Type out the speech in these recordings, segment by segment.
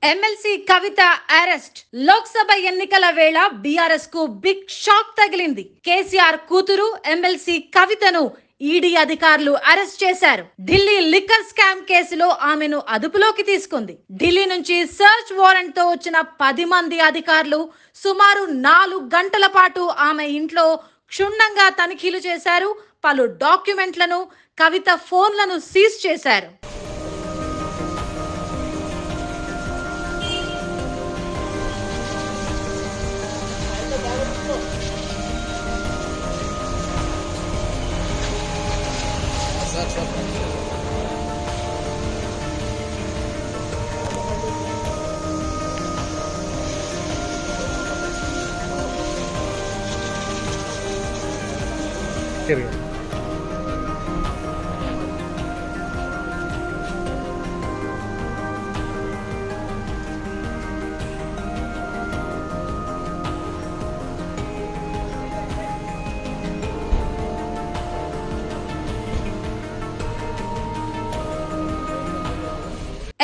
MLC కవిత arrest. Lok Sabha ఎన్నికల వేళ BRS కు బిగ్ షాక్ తగిలింది. కేసీఆర్ కూతురు ఎమ్మెల్సీ కవితను ఈడీ అధికారులు అరెస్ట్ చేశారు. ఢిల్లీ లిక్కర్ స్కామ్ కేసులో ఆమెను అదుపులోకి తీసుకుంది. ఢిల్లీ నుంచి సర్చ్ వారెంట్ తో వచ్చిన 10 మంది అధికారులు సుమారు 4 గంటల పాటు ఆమె ఇంట్లో క్షుణ్ణంగా తనిఖీలు చేశారు. పలు డాక్యుమెంట్లను, కవిత ఫోన్లను సీజ్ చేశారు.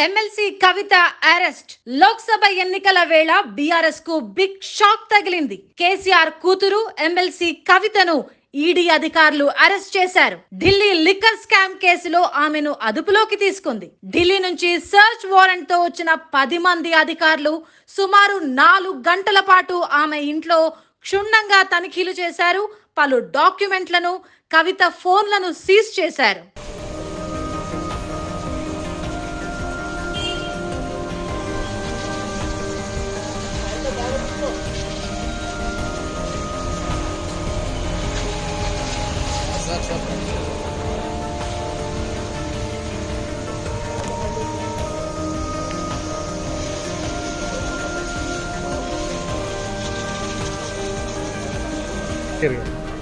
ఎమ్మెల్సీ కవిత అరెస్ట్. లోక్సభ ఎన్నికల వేళ బీఆర్ఎస్ కు బిగ్ షాక్ తగిలింది. కేసీఆర్ కూతురు ఎమ్మెల్సీ కవితను ఈడీ అధికారులు అరెస్ట్ చేశారు. ఢిల్లీ లిక్కర్ స్కామ్ కేసులో ఆమెను అదుపులోకి తీసుకుంది. ఢిల్లీ నుంచి సర్చ్ వారెంట్ తో వచ్చిన 10 మంది అధికారులు సుమారు 4 గంటల పాటు ఆమె ఇంట్లో క్షుణ్ణంగా తనిఖీలు చేశారు. పలు డాక్యుమెంట్లను, కవిత ఫోన్లను సీజ్ చేశారు. Here we go.